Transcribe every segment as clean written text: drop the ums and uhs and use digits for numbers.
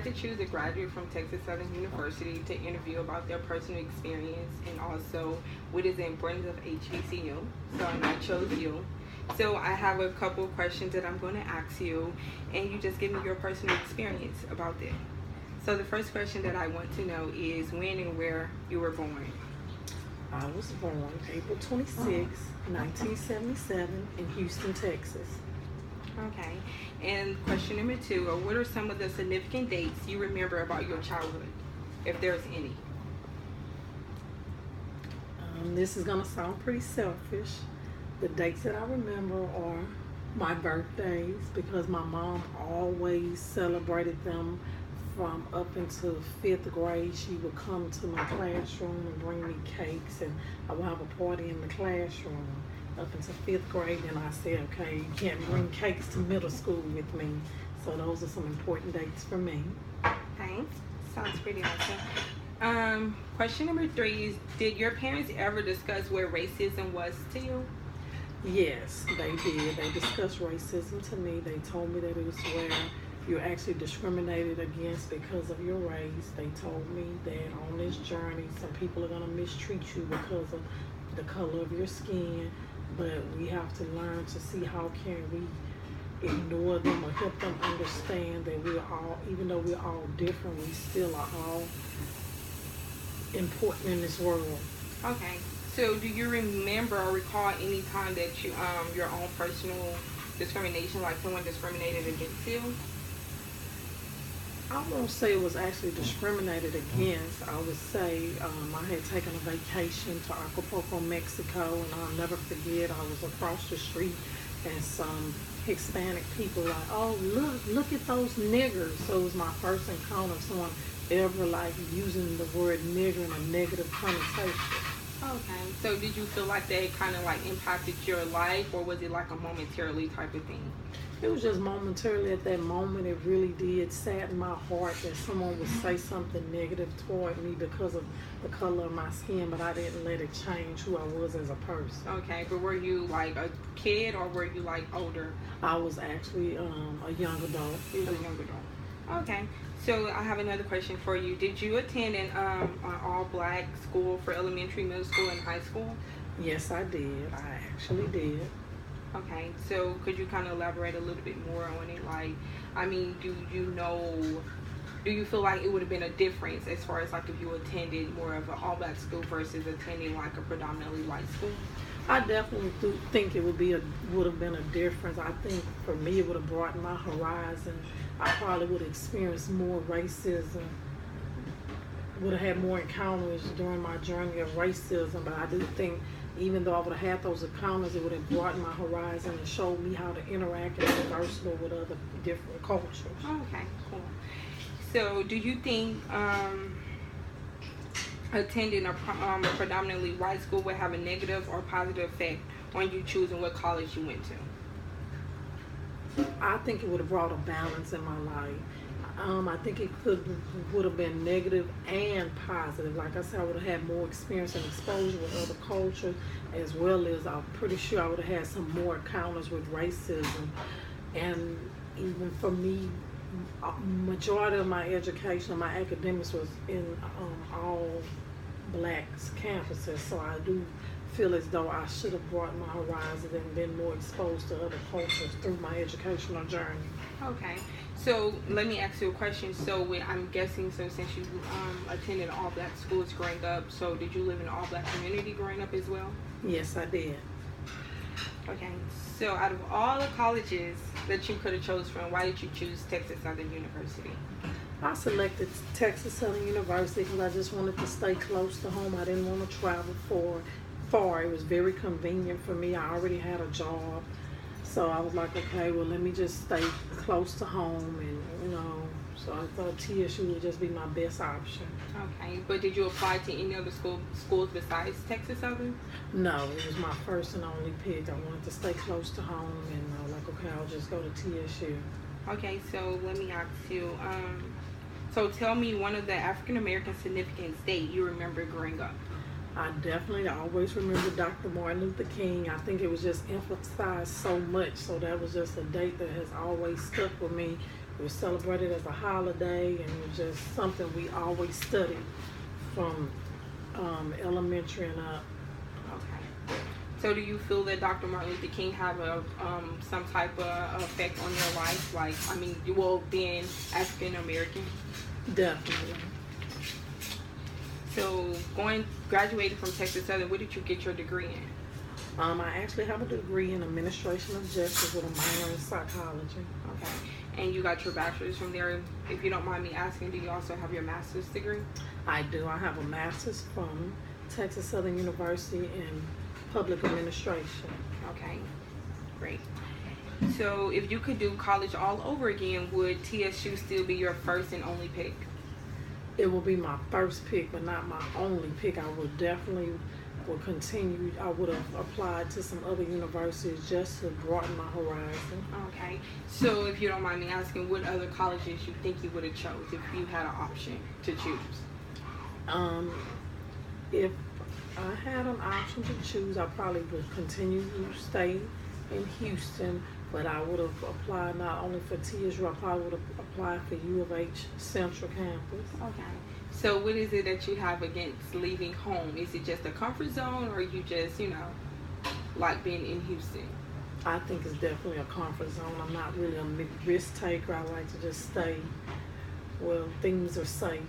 to choose a graduate from Texas Southern University to interview about their personal experience and also what is the importance of HBCU. So I chose you. So I have a couple of questions that I'm going to ask you, and you just give me your personal experience about it. So the first question that I want to know is when and where you were born. I was born April 26, 1977 in Houston, Texas. Okay. And question number two, what are some of the significant dates you remember about your childhood, if there's any? This is going to sound pretty selfish. The dates that I remember are my birthdays because my mom always celebrated them from up until 5th grade. She would come to my classroom and bring me cakes, and I would have a party in the classroom up until 5th grade. And I said, okay, you can't bring cakes to middle school with me. So those are some important dates for me. Thanks. Sounds pretty awesome. Question number three is, did your parents ever discuss what racism was to you? Yes, they did. They discussed racism to me. They told me that it was where you're actually discriminated against because of your race. They told me that on this journey, some people are going to mistreat you because of the color of your skin, but we have to learn to see how can we ignore them or help them understand that we're all, even though we're all different, we still are all important in this world. Okay. So do you remember or recall any time that you your own personal discrimination, like someone discriminated against you? I won't say it was actually discriminated against. I would say I had taken a vacation to Acapulco, Mexico, and I'll never forget, I was across the street and some Hispanic people like, oh, look at those niggers. So it was my first encounter of someone ever like using the word nigger in a negative connotation. Okay. So did you feel like that kind of like impacted your life, or was it like a momentarily type of thing? It was just momentarily at that moment. It really did sadden my heart that someone would say something negative toward me because of the color of my skin, but I didn't let it change who I was as a person. Okay, but were you like a kid or were you like older? I was actually a young adult. You was a young adult. Okay. So I have another question for you. Did you attend an all-black school for elementary, middle school, and high school? Yes, I did. I actually did. Okay, so could you kind of elaborate a little bit more on it? Like, I mean, do you feel like it would have been a difference as far as like if you attended more of an all-black school versus attending like a predominantly white school? I definitely think it would have been a difference. I think for me it would have broadened my horizon. I probably would have experienced more racism, would have had more encounters during my journey of racism, but I do think even though I would have had those encounters, it would have broadened my horizon and showed me how to interact and converse with other different cultures. Okay, cool. So do you think attending a predominantly white school would have a negative or positive effect on you choosing what college you went to? I think it would have brought a balance in my life. I think it would have been negative and positive. Like I said, I would have had more experience and exposure with other cultures, as well as I'm pretty sure I would have had some more encounters with racism. And even for me, majority of my education, my academics was in all black campuses, so I do feel as though I should have brought my horizon and been more exposed to other cultures through my educational journey. Okay, so let me ask you a question. So I'm guessing, so since you attended all black schools growing up, so did you live in an all black community growing up as well? Yes, I did. Okay, so out of all the colleges that you could have chose from, why did you choose Texas Southern University? I selected Texas Southern University because I just wanted to stay close to home. I didn't want to travel far. It was very convenient for me. I already had a job. So I was like, okay, well, let me just stay close to home. And, so I thought TSU would just be my best option. Okay, but did you apply to any other schools besides Texas Southern? No, it was my first and only pick. I wanted to stay close to home. And I was like, okay, I'll just go to TSU. Okay, so let me ask you, so tell me one of the African American significance date you remember growing up. I definitely always remember Dr. Martin Luther King. I think it was just emphasized so much, so that was just a date that has always stuck with me. It was celebrated as a holiday, and it was just something we always studied from elementary and up. Okay. So do you feel that Dr. Martin Luther King have some type of effect on your life? Like, I mean, you will being African American? Definitely. So graduated from Texas Southern, what did you get your degree in? I actually have a degree in administration of justice with a minor in psychology. Okay. And you got your bachelor's from there. If you don't mind me asking, do you also have your master's degree? I do. I have a master's from Texas Southern University in public administration. Okay, great. So if you could do college all over again, would TSU still be your first and only pick? It will be my first pick, but not my only pick. I would definitely will continue. I would have applied to some other universities just to broaden my horizon. Okay. So if you don't mind me asking, what other colleges you think you would have chose if you had an option to choose? If I had an option to choose, I probably would continue to stay in Houston, but I would have applied not only for TSU, I probably would have applied for U of H Central Campus. Okay. So what is it that you have against leaving home? Is it just a comfort zone, or you just, like being in Houston? I think it's definitely a comfort zone. I'm not really a risk taker. I like to just stay where things are safe.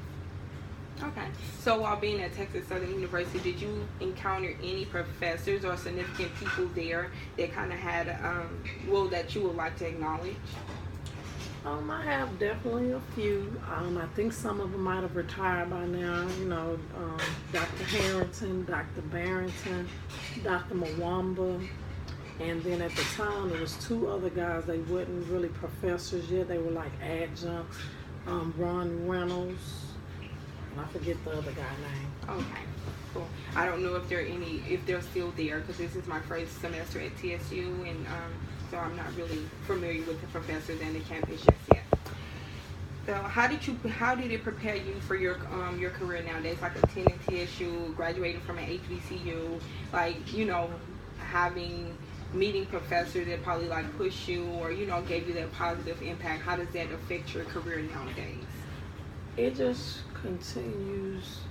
Okay. So while being at Texas Southern University, did you encounter any professors or significant people there that kind of had, that you would like to acknowledge? I have definitely a few. I think some of them might have retired by now. Dr. Harrington, Dr. Barrington, Dr. Mwamba. And then at the time, there was two other guys. They weren't really professors yet. They were like adjuncts. Ron Reynolds. And I forget the other guy's name. Okay, cool. I don't know if they're still there, because this is my first semester at TSU, and so I'm not really familiar with the professors and the campus just yet. So how did it prepare you for your career nowadays? Like attending TSU, graduating from an HBCU, meeting professors that probably like push you or gave you that positive impact. How does that affect your career nowadays? It just continues.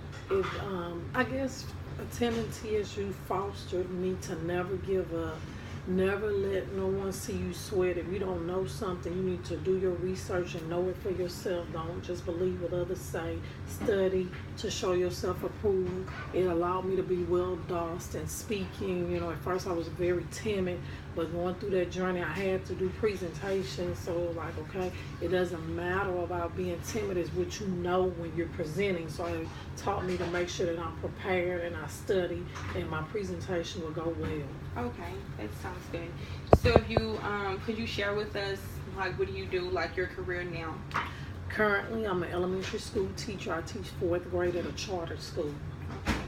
I guess attending TSU fostered me to never give up. Never let no one see you sweat. If you don't know something, you need to do your research and know it for yourself. Don't just believe what others say. Study to show yourself approved. It allowed me to be well dosed in speaking. At first I was very timid, but going through that journey, I had to do presentations. So okay, it doesn't matter about being timid. It's what you know when you're presenting. So it taught me to make sure that I'm prepared and I study, and my presentation will go well. Okay, that sounds good. So if you could you share with us what do you do your career now? Currently, I'm an elementary school teacher. I teach 4th grade at a charter school. Okay.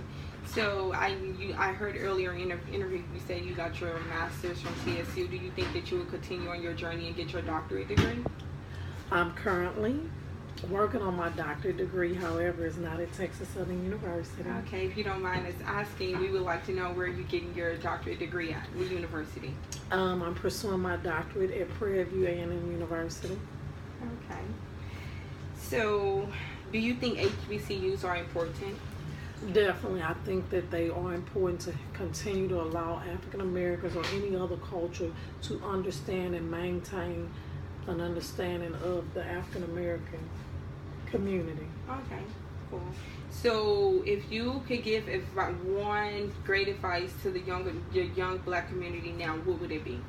So I heard earlier in the interview you said you got your master's from TSU. Do you think that you will continue on your journey and get your doctorate degree? I'm currently working on my doctorate degree. However, it's not at Texas Southern University. Okay, if you don't mind us asking, we would like to know where you're getting your doctorate degree at, what university? I'm pursuing my doctorate at Prairie View A&M University. Okay. So, do you think HBCUs are important? Definitely. I think that they are important to continue to allow African Americans or any other culture to understand and maintain an understanding of the African American community. Okay, cool. So if you could give one great advice to your young black community now, what would it be?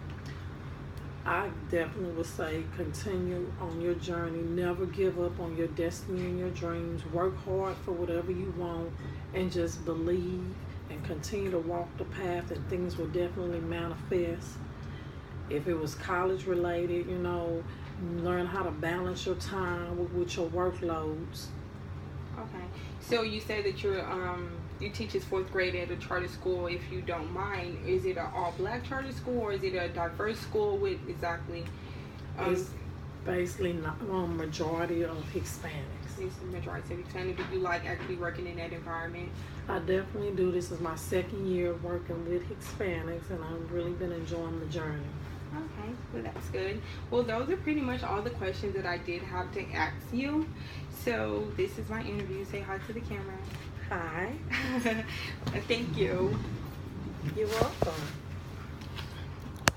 I definitely would say continue on your journey. Never give up on your destiny and your dreams. Work hard for whatever you want and just believe and continue to walk the path, and things will definitely manifest. If it was college related, learn how to balance your time with your workloads. Okay. So you say that you teach 4th grade at a charter school. If you don't mind, is it an all-black charter school, or is it a diverse school with exactly? It's basically majority of Hispanics. It's the majority of Hispanic. Do you like actually working in that environment? I definitely do. This is my 2nd year working with Hispanics, and I've really been enjoying the journey. Okay, well that's good. Well, those are pretty much all the questions that I did have to ask you. So this is my interview. Say hi to the camera. Hi. Thank you. You're welcome.